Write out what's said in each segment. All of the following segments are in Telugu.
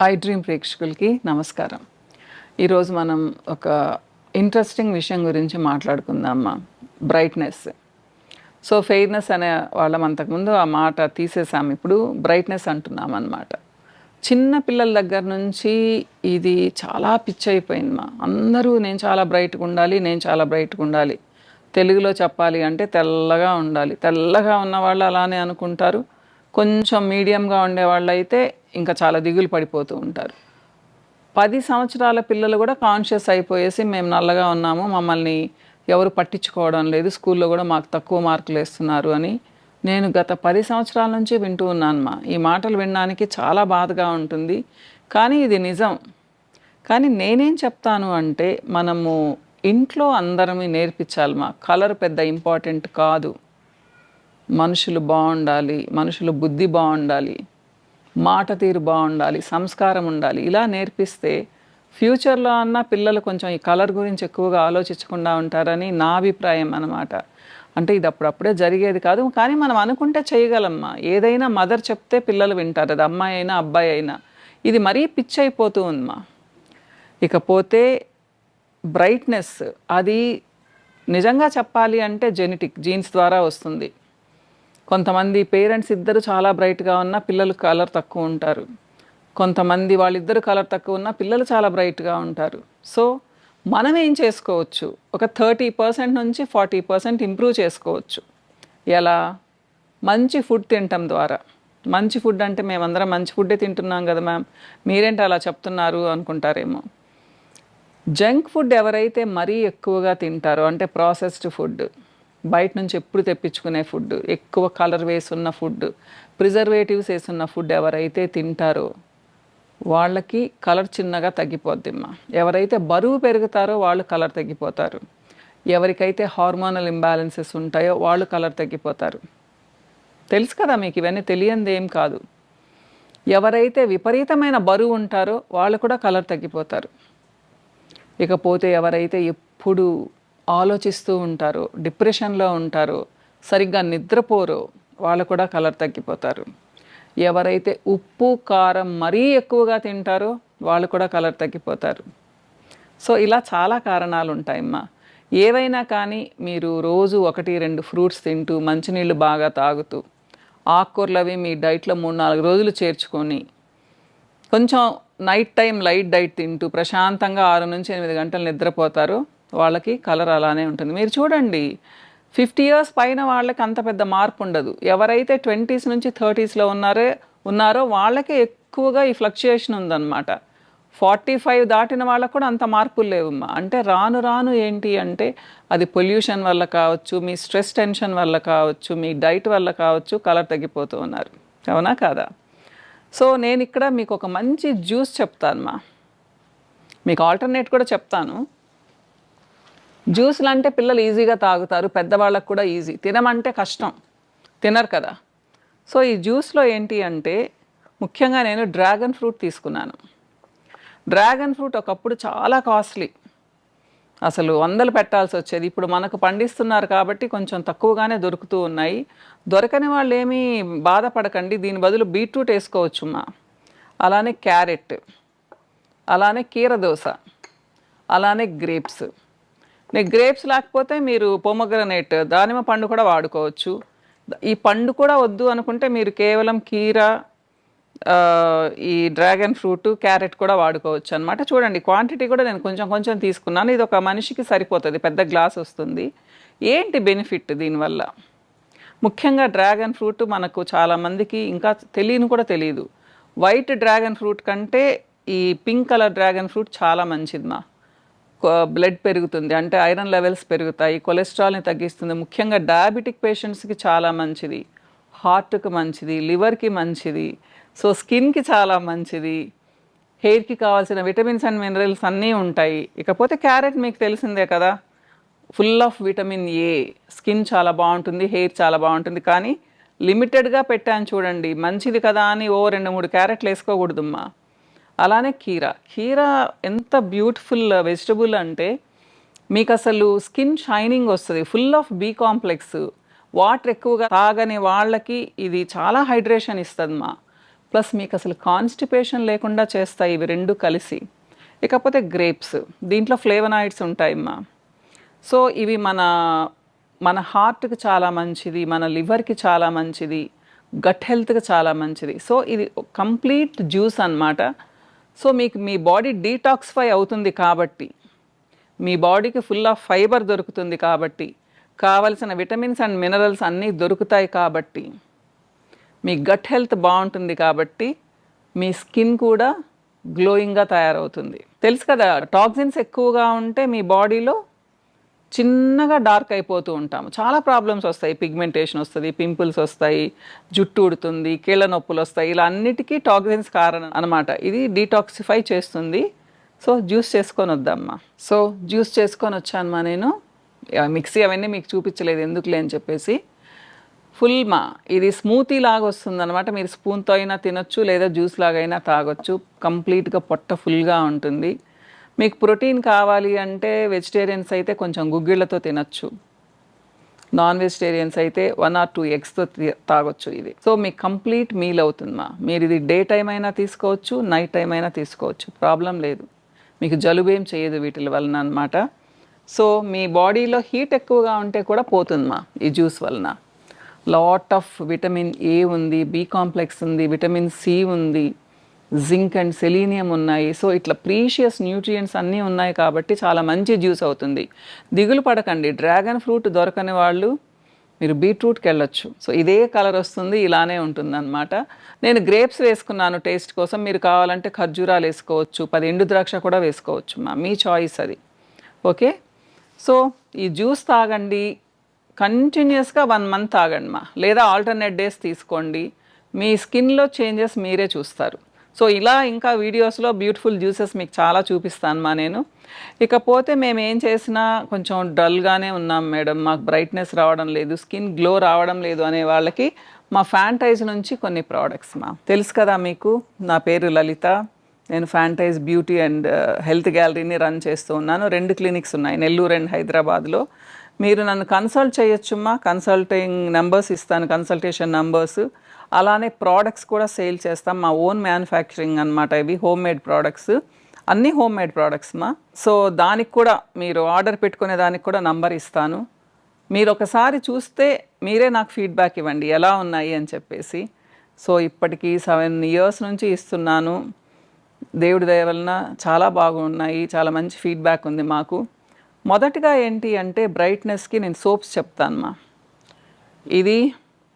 ఐ డ్రీమ్ ప్రేక్షకులకి నమస్కారం. ఈరోజు మనం ఒక ఇంట్రెస్టింగ్ విషయం గురించి మాట్లాడుకుందామా, బ్రైట్నెస్. సో ఫెయిర్నెస్ అనే వాళ్ళం అంతకుముందు ఆ మాట తీసేసాము, ఇప్పుడు బ్రైట్నెస్ అంటున్నాం అన్నమాట. చిన్న పిల్లల దగ్గర నుంచి ఇది చాలా పిచ్ అయిపోయింది. అందరూ నేను చాలా బ్రైట్గా ఉండాలి, నేను చాలా బ్రైట్గా ఉండాలి. తెలుగులో చెప్పాలి అంటే తెల్లగా ఉండాలి. తెల్లగా ఉన్నవాళ్ళు అలానే అనుకుంటారు. కొంచెం మీడియంగా ఉండేవాళ్ళు అయితే ఇంకా చాలా దిగులు పడిపోతూ ఉంటారు. 10 సంవత్సరాల పిల్లలు కూడా కాన్షియస్ అయిపోయేసి మేము నల్లగా ఉన్నాము, మమ్మల్ని ఎవరు పట్టించుకోవడం లేదు, స్కూల్లో కూడా మాకు తక్కువ మార్కులు వేస్తున్నారు అని నేను గత 10 సంవత్సరాల నుంచి వింటూ ఉన్నాను. ఈ మాటలు వినడానికి చాలా బాధగా ఉంటుంది, కానీ ఇది నిజం. కానీ నేనేం చెప్తాను అంటే మనము ఇంట్లో అందరమీ నేర్పించాలి. కలర్ పెద్ద ఇంపార్టెంట్ కాదు. మనుషులు బాగుండాలి, మనుషులు బుద్ధి బాగుండాలి, మాట తీరు బాగుండాలి, సంస్కారం ఉండాలి. ఇలా నేర్పిస్తే ఫ్యూచర్లో అన్న పిల్లలు కొంచెం ఈ కలర్ గురించి ఎక్కువగా ఆలోచించకుండా ఉంటారని నా అభిప్రాయం అన్నమాట. అంటే ఇది అప్పుడప్పుడే జరిగేది కాదు, కానీ మనం అనుకుంటే చేయగలమ్మా. ఏదైనా మదర్ చెప్తే పిల్లలు వింటారు, అది అమ్మాయి అయినా అబ్బాయి అయినా. ఇది మరీ పిచ్ అయిపోతూ ఉందమ్మా. ఇకపోతే బ్రైట్నెస్ అది నిజంగా చెప్పాలి అంటే జెనెటిక్, జీన్స్ ద్వారా వస్తుంది. కొంతమంది పేరెంట్స్ ఇద్దరు చాలా బ్రైట్గా ఉన్న పిల్లలు కలర్ తక్కువ ఉంటారు. కొంతమంది వాళ్ళిద్దరు కలర్ తక్కువ ఉన్న పిల్లలు చాలా బ్రైట్గా ఉంటారు. సో మనం ఏం చేసుకోవచ్చు, ఒక 30% నుంచి 40% ఇంప్రూవ్ చేసుకోవచ్చు. ఎలా? మంచి ఫుడ్ తినటం ద్వారా. మంచి ఫుడ్ అంటే మేమందరం మంచి ఫుడ్డే తింటున్నాం కదా మ్యామ్, మీరేంటి అలా చెప్తున్నారు అనుకుంటారేమో. జంక్ ఫుడ్ ఎవరైతే మరీ ఎక్కువగా తింటారో, అంటే ప్రాసెస్డ్ ఫుడ్, బయట నుంచి ఎప్పుడు తెప్పించుకునే ఫుడ్, ఎక్కువ కలర్ వేసున్న ఫుడ్, ప్రిజర్వేటివ్స్ వేసున్న ఫుడ్ ఎవరైతే తింటారో వాళ్ళకి కలర్ చిన్నగా తగ్గిపోద్దమ్మా. ఎవరైతే బరువు పెరుగుతారో వాళ్ళు కలర్ తగ్గిపోతారు. ఎవరికైతే హార్మోనల్ ఇంబ్యాలెన్సెస్ ఉంటాయో వాళ్ళు కలర్ తగ్గిపోతారు. తెలుసు కదా మీకు, ఇవన్నీ తెలియంది ఏం కాదు. ఎవరైతే విపరీతమైన బరువు ఉంటారో వాళ్ళు కూడా కలర్ తగ్గిపోతారు. ఇకపోతే ఎవరైతే ఎప్పుడు ఆలోచిస్తూ ఉంటారో, డిప్రెషన్లో ఉంటారో, సరిగ్గా నిద్రపోరో వాళ్ళు కూడా కలర్ తగ్గిపోతారు. ఎవరైతే ఉప్పు కారం మరీ ఎక్కువగా తింటారో వాళ్ళు కూడా కలర్ తగ్గిపోతారు. సో ఇలా చాలా కారణాలు ఉంటాయమ్మా. ఏవైనా కానీ మీరు రోజు 1-2 ఫ్రూట్స్ తింటూ, మంచినీళ్ళు బాగా తాగుతూ, ఆకుకూరలు అవి మీ డైట్లో 3-4 రోజులు చేర్చుకొని, కొంచెం నైట్ టైం లైట్ డైట్ తింటూ ప్రశాంతంగా 6 నుంచి 8 గంటలు నిద్రపోతారు, వాళ్ళకి కలర్ అలానే ఉంటుంది. మీరు చూడండి, 50 years పైన వాళ్ళకి అంత పెద్ద మార్పు ఉండదు. ఎవరైతే 20s నుంచి 30sలో ఉన్నారో వాళ్ళకి ఎక్కువగా ఈ ఫ్లక్చుయేషన్ ఉందన్నమాట. 45 దాటిన వాళ్ళకు కూడా అంత మార్పులు లేవమ్మా. అంటే రాను రాను ఏంటి అంటే అది పొల్యూషన్ వల్ల కావచ్చు, మీ స్ట్రెస్ టెన్షన్ వల్ల కావచ్చు, మీ డైట్ వల్ల కావచ్చు, కలర్ తగ్గిపోతూ ఉన్నారు. అవునా కాదా? సో నేను ఇక్కడ మీకు ఒక మంచి జ్యూస్ చెప్తానమ్మా. మీకు ఆల్టర్నేట్ కూడా చెప్తాను. జ్యూస్లు అంటే పిల్లలు ఈజీగా తాగుతారు, పెద్దవాళ్ళకు కూడా ఈజీ. తినమంటే కష్టం, తినరు కదా. సో ఈ జ్యూస్లో ఏంటి అంటే ముఖ్యంగా నేను డ్రాగన్ ఫ్రూట్ తీసుకున్నాను. డ్రాగన్ ఫ్రూట్ ఒకప్పుడు చాలా కాస్ట్లీ, అసలు 100 పెట్టాల్సి వచ్చేది. ఇప్పుడు మనకు పండిస్తున్నారు కాబట్టి కొంచెం తక్కువగానే దొరుకుతూ ఉన్నాయి. దొరకని వాళ్ళు ఏమీ బాధపడకండి, దీని బదులు బీట్రూట్ వేసుకోవచ్చుమా. అలానే క్యారెట్, అలానే కీరదోస, అలానే గ్రేప్స్. గ్రేప్స్ లేకపోతే మీరు పొమగ్రనేట్, దానిమ్మ పండు కూడా వాడుకోవచ్చు. ఈ పండు కూడా వద్దు అనుకుంటే మీరు కేవలం కీర, ఈ డ్రాగన్ ఫ్రూట్, క్యారెట్ కూడా వాడుకోవచ్చు అనమాట. చూడండి, క్వాంటిటీ కూడా నేను కొంచెం కొంచెం తీసుకున్నాను. ఇది ఒక మనిషికి సరిపోతుంది, పెద్ద గ్లాస్ వస్తుంది. ఏంటి బెనిఫిట్ దీనివల్ల? ముఖ్యంగా డ్రాగన్ ఫ్రూట్ మనకు చాలామందికి ఇంకా కూడా తెలియదు. వైట్ డ్రాగన్ ఫ్రూట్ కంటే ఈ పింక్ కలర్ డ్రాగన్ ఫ్రూట్ చాలా మంచిదిమా. బ్లడ్ పెరుగుతుంది, అంటే ఐరన్ లెవెల్స్ పెరుగుతాయి, కొలెస్ట్రాల్ని తగ్గిస్తుంది. ముఖ్యంగా డయాబెటిక్ పేషెంట్స్కి చాలా మంచిది, హార్ట్కి మంచిది, లివర్కి మంచిది, సో స్కిన్కి చాలా మంచిది, హెయిర్కి కావాల్సిన విటమిన్స్ అండ్ మినరల్స్ అన్నీ ఉంటాయి. ఇకపోతే క్యారెట్ మీకు తెలిసిందే కదా, full of vitamin A, skin చాలా బాగుంటుంది, హెయిర్ చాలా బాగుంటుంది. కానీ లిమిటెడ్గా పెట్టాను చూడండి, మంచిది కదా అని 2-3 క్యారెట్లు వేసుకోకూడదమ్మా. అలానే కీర ఎంత బ్యూటిఫుల్ వెజిటబుల్ అంటే మీకు అసలు స్కిన్ షైనింగ్ వస్తుంది, full of B complex. Water ఎక్కువగా తాగని వాళ్ళకి ఇది చాలా హైడ్రేషన్ ఇస్తుందమ్మా. ప్లస్ మీకు అసలు కాన్స్టిపేషన్ లేకుండా చేస్తాయి ఇవి రెండు కలిసి. ఇకపోతే గ్రేప్స్, దీంట్లో ఫ్లేవనాయిడ్స్ ఉంటాయమ్మా. సో ఇవి మన మన హార్ట్కి చాలా మంచిది, మన లివర్కి చాలా మంచిది, గట్ హెల్త్కి చాలా మంచిది. సో ఇది కంప్లీట్ జ్యూస్ అన్నమాట. సో మీకు మీ బాడీ డీటాక్సిఫై అవుతుంది కాబట్టి, మీ బాడీకి ఫుల్ ఆఫ్ ఫైబర్ దొరుకుతుంది కాబట్టి, కావలసిన విటమిన్స్ అండ్ మినరల్స్ అన్నీ దొరుకుతాయి కాబట్టి, మీ గట్ హెల్త్ బాగుంటుంది కాబట్టి, మీ స్కిన్ కూడా గ్లోయింగ్గా తయారవుతుంది. తెలుసు కదా, టాక్సిన్స్ ఎక్కువగా ఉంటే మీ బాడీలో చిన్నగా డార్క్ అయిపోతూ ఉంటాము, చాలా ప్రాబ్లమ్స్ వస్తాయి. పిగ్మెంటేషన్ వస్తుంది, పింపుల్స్ వస్తాయి, జుట్టు ఉడుతుంది, కీళ్ళ నొప్పులు వస్తాయి. ఇలా అన్నిటికీ టాక్సిన్స్ కారణం అనమాట. ఇది డీటాక్సిఫై చేస్తుంది. సో జ్యూస్ చేసుకొని వద్దామ్మా. సో జ్యూస్ చేసుకొని వచ్చానమ్మా నేను. మిక్సీ అవన్నీ మీకు చూపించలేదు ఎందుకులే అని చెప్పేసి. ఫుల్ మా ఇది స్మూతీ లాగా వస్తుంది అనమాట. మీరు స్పూన్తో అయినా తినొచ్చు, లేదా జ్యూస్ లాగైనా తాగొచ్చు. కంప్లీట్గా పొట్ట ఫుల్గా ఉంటుంది. మీకు ప్రోటీన్ కావాలి అంటే వెజిటేరియన్స్ అయితే కొంచెం గుగ్గిళ్ళతో తినచ్చు, నాన్ వెజిటేరియన్స్ అయితే 1 or 2 ఎగ్స్తో తాగొచ్చు ఇది. సో మీకు కంప్లీట్ మీల్ అవుతుందమ్మా. మీరు ఇది డే టైం అయినా తీసుకోవచ్చు, నైట్ టైం అయినా తీసుకోవచ్చు, ప్రాబ్లం లేదు. మీకు జలుబేం చేయదు వీటి వలన అనమాట. సో మీ బాడీలో హీట్ ఎక్కువగా ఉంటే కూడా పోతుందమ్మా ఈ జ్యూస్ వలన. లాట్ ఆఫ్ విటమిన్ ఏ ఉంది, బి కాంప్లెక్స్ ఉంది, విటమిన్ సి ఉంది, జింక్ అండ్ సెలీనియం ఉన్నాయి. సో ఇట్లా ప్రీషియస్ న్యూట్రియంట్స్ అన్నీ ఉన్నాయి కాబట్టి చాలా మంచి జ్యూస్ అవుతుంది. దిగులు పడకండి, డ్రాగన్ ఫ్రూట్ దొరకని వాళ్ళు మీరు బీట్రూట్కి వెళ్ళొచ్చు. సో ఇదే కలర్ వస్తుంది, ఇలానే ఉంటుంది అనమాట. నేను గ్రేప్స్ వేసుకున్నాను టేస్ట్ కోసం. మీరు కావాలంటే ఖర్జూరాలు వేసుకోవచ్చు, 10 ఎండు ద్రాక్ష కూడా వేసుకోవచ్చు మా, మీ చాయిస్ అది. ఓకే, సో ఈ జ్యూస్ తాగండి, కంటిన్యూస్గా 1 month తాగండి మా, లేదా ఆల్టర్నేట్ డేస్ తీసుకోండి. మీ స్కిన్లో చేంజెస్ మీరే చూస్తారు. సో ఇలా ఇంకా వీడియోస్లో బ్యూటిఫుల్ జ్యూసెస్ మీకు చాలా చూపిస్తాను మా నేను. ఇకపోతే మేము ఏం చేసినా కొంచెం డల్గానే ఉన్నాం మేడం, మాకు బ్రైట్నెస్ రావడం లేదు, స్కిన్ గ్లో రావడం లేదు అనే వాళ్ళకి మా ఫ్యాంటైజ్ నుంచి కొన్ని ప్రోడక్ట్స్ మా. తెలుసు కదా మీకు, నా పేరు లలిత. నేను ఫ్యాంటైజ్ బ్యూటీ అండ్ హెల్త్ గ్యాలరీని రన్ చేస్తూ ఉన్నాను. 2 క్లినిక్స్ ఉన్నాయి, నెల్లూరు అండ్ హైదరాబాద్లో. మీరు నన్ను కన్సల్ట్ చేయొచ్చుమ్మా. కన్సల్టింగ్ నెంబర్స్ ఇస్తాను, కన్సల్టేషన్ నెంబర్స్. అలానే ప్రోడక్ట్స్ కూడా సేల్ చేస్తాం, మా ఓన్ మ్యానుఫ్యాక్చరింగ్ అనమాట. ఇవి హోమ్ మేడ్ ప్రోడక్ట్స్, అన్నీ హోమ్ మేడ్ ప్రోడక్ట్స్ మా. సో దానికి కూడా మీరు ఆర్డర్ పెట్టుకునే దానికి కూడా నంబర్ ఇస్తాను. మీరు ఒకసారి చూస్తే మీరే నాకు ఫీడ్బ్యాక్ ఇవ్వండి ఎలా ఉన్నాయి అని చెప్పేసి. సో ఇప్పటికీ 7 years నుంచి ఇస్తున్నాను. దేవుడి దయ వలన చాలా బాగున్నాయి, చాలా మంచి ఫీడ్బ్యాక్ ఉంది మాకు. మొదటిగా ఏంటి అంటే బ్రైట్నెస్కి నేను సోప్స్ చెప్తానమ్మా. ఇది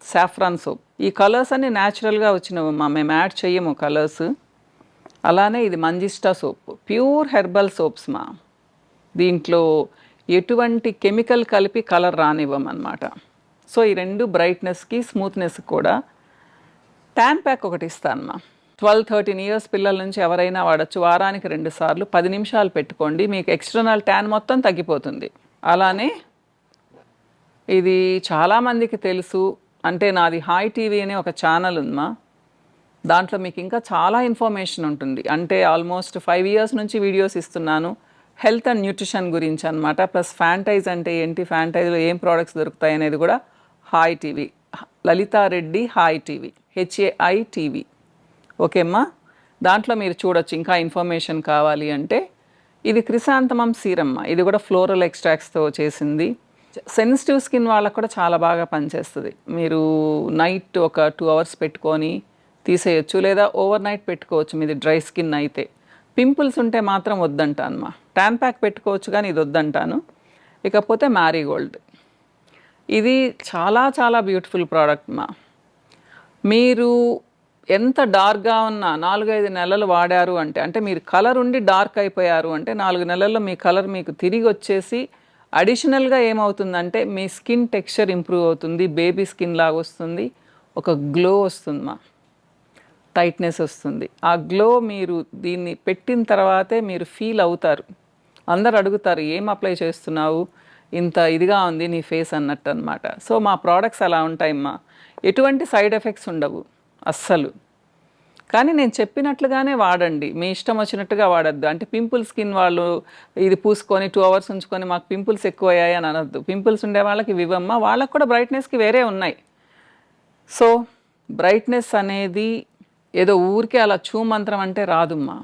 సాఫ్రాన్ సోప్. ఈ కలర్స్ అన్నీ న్యాచురల్గా వచ్చినవమ్మా, మేము యాడ్ చెయ్యము కలర్స్. అలానే ఇది manjistha soap, pure herbal soaps మా. దీంట్లో ఎటువంటి కెమికల్ కలిపి కలర్ రానివ్వమన్నమాట. సో ఈ 2 బ్రైట్నెస్కి స్మూత్నెస్కి కూడా. ట్యాన్ ప్యాక్ ఒకటి ఇస్తానమ్మా. 12-13 years పిల్లల నుంచి ఎవరైనా వాడచ్చు. వారానికి 2 సార్లు 10 నిమిషాలు పెట్టుకోండి, మీకు ఎక్స్టర్నల్ ట్యాన్ మొత్తం తగ్గిపోతుంది. అలానే ఇది చాలామందికి తెలుసు, అంటే నాది హాయ్ టీవీ అనే ఒక ఛానల్ ఉందమ్మా. దాంట్లో మీకు ఇంకా చాలా ఇన్ఫర్మేషన్ ఉంటుంది. అంటే ఆల్మోస్ట్ 5 years నుంచి వీడియోస్ ఇస్తున్నాను హెల్త్ అండ్ న్యూట్రిషన్ గురించి అనమాట. ప్లస్ ఫ్యాంటైజ్ అంటే ఏంటి, ఫ్యాంటైజ్లో ఏం ప్రోడక్ట్స్ దొరుకుతాయి అనేది కూడా hi TV, Lalitha Reddy hi TV, HAI TV. Okay అమ్మా, దాంట్లో మీరు చూడొచ్చు. ఇంకా ఇన్ఫర్మేషన్ కావాలి అంటే ఇది క్రిసాంతమం సీరమ్మ, ఇది కూడా ఫ్లోరల్ ఎక్స్ట్రాక్ట్స్తో చేసింది. సెన్సిటివ్ స్కిన్ వాళ్ళకు కూడా చాలా బాగా పనిచేస్తుంది. మీరు నైట్ ఒక 2 hours పెట్టుకొని తీసేయచ్చు, లేదా ఓవర్ నైట్ పెట్టుకోవచ్చు మీది డ్రై స్కిన్ అయితే. పింపుల్స్ ఉంటే మాత్రం వద్దంటానమ్మా. ట్యాన్ ప్యాక్ పెట్టుకోవచ్చు కానీ ఇది వద్దంటాను. ఇకపోతే మ్యారీగోల్డ్, ఇది చాలా చాలా బ్యూటిఫుల్ ప్రోడక్ట్ మా. మీరు ఎంత డార్క్గా ఉన్నా 4-5 నెలలు వాడారు అంటే మీరు కలర్ ఉండి డార్క్ అయిపోయారు అంటే 4 నెలల్లో మీ కలర్ మీకు తిరిగి వచ్చేసి అడిషనల్గా ఏమవుతుందంటే మీ స్కిన్ టెక్స్చర్ ఇంప్రూవ్ అవుతుంది, బేబీ స్కిన్ లాగా వస్తుంది, ఒక గ్లో వస్తుంది మా, టైట్నెస్ వస్తుంది. ఆ గ్లో మీరు దీన్ని పెట్టిన తర్వాతే మీరు ఫీల్ అవుతారు. అందరు అడుగుతారు ఏం అప్లై చేస్తున్నావు, ఇంత ఇదిగా ఉంది నీ ఫేస్ అన్నట్టు అనమాట. సో మా ప్రోడక్ట్స్ అలా ఉంటాయమ్మా, ఎటువంటి సైడ్ ఎఫెక్ట్స్ ఉండవు అస్సలు. కానీ నేను చెప్పినట్లుగానే వాడండి, మీ ఇష్టం వచ్చినట్టుగా వాడద్దు. అంటే పింపుల్ స్కిన్ వాళ్ళు ఇది పూసుకొని 2 hours ఉంచుకొని మాకు పింపుల్స్ ఎక్కువ అయ్యాయి అని అనొద్దు. పింపుల్స్ ఉండే వాళ్ళకి ఇవ్వమ్మా, వాళ్ళకు కూడా బ్రైట్నెస్కి వేరే ఉన్నాయి. సో బ్రైట్నెస్ అనేది ఏదో ఊరికే అలా చూ మంత్రం అంటే రాదుమ్మా.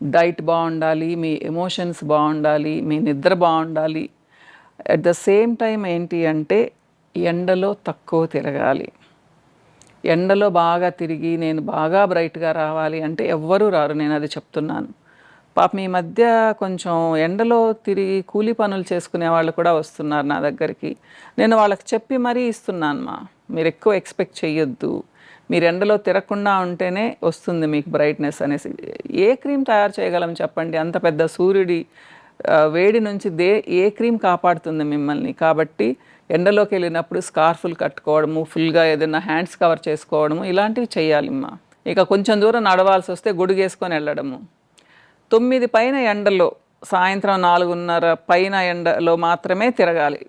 డైట్ బాగుండాలి, మీ ఎమోషన్స్ బాగుండాలి, మీ నిద్ర బాగుండాలి. అట్ ద సేమ్ టైం ఏంటి అంటే ఎండలో తక్కువ తిరగాలి. ఎండలో బాగా తిరిగి నేను బాగా బ్రైట్గా రావాలి అంటే ఎవ్వరూ రారు, నేను అది చెప్తున్నాను. పాపం ఈ మధ్య కొంచెం ఎండలో తిరిగి కూలీ పనులు చేసుకునే వాళ్ళు కూడా వస్తున్నారు నా దగ్గరికి. నేను వాళ్ళకి చెప్పి మరీ ఇస్తున్నాను, మీరు ఎక్కువ ఎక్స్పెక్ట్ చేయొద్దు, మీరు ఎండలో తిరగకుండా ఉంటేనే వస్తుంది మీకు బ్రైట్నెస్ అనేసి. ఏ క్రీమ్ తయారు చేయగలం చెప్పండి? అంత పెద్ద సూర్యుడి వేడి నుంచి ఏ క్రీమ్ కాపాడుతుంది మిమ్మల్ని? కాబట్టి ఎండలోకి వెళ్ళినప్పుడు స్కార్ఫులు కట్టుకోవడము, ఫుల్గా ఏదైనా హ్యాండ్స్ కవర్ చేసుకోవడము, ఇలాంటివి చేయాలిమ్మా. ఇక కొంచెం దూరం నడవాల్సి వస్తే గొడుగేసుకొని వెళ్ళడము. 9 పైన ఎండలో, సాయంత్రం 4:30 పైన ఎండలో మాత్రమే తిరగాలి.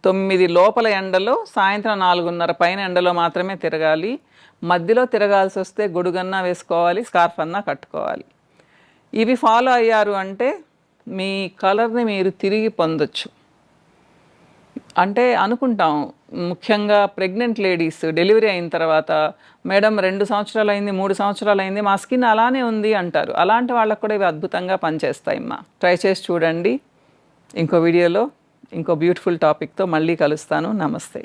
9 లోపల ఎండలో, సాయంత్రం 4:30 పైన ఎండలో మాత్రమే తిరగాలి. మధ్యలో తిరగాల్సి వస్తే గొడుగన్నా వేసుకోవాలి, స్కార్ఫ్ అన్నా కట్టుకోవాలి. ఇవి ఫాలో అయ్యారు అంటే మీ కలర్ని మీరు తిరిగి పొందొచ్చు. అంటే అనుకుంటాం, ముఖ్యంగా ప్రెగ్నెంట్ లేడీస్ డెలివరీ అయిన తర్వాత, మేడం 2 సంవత్సరాలు అయింది, 3 సంవత్సరాలు అయింది, మా స్కిన్ అలానే ఉంది అంటారు. అలాంటి వాళ్ళకు కూడా ఇవి అద్భుతంగా పనిచేస్తాయమ్మా. ట్రై చేసి చూడండి. ఇంకో వీడియోలో ఇంకో బ్యూటిఫుల్ టాపిక్తో మళ్ళీ కలుస్తాను. నమస్తే.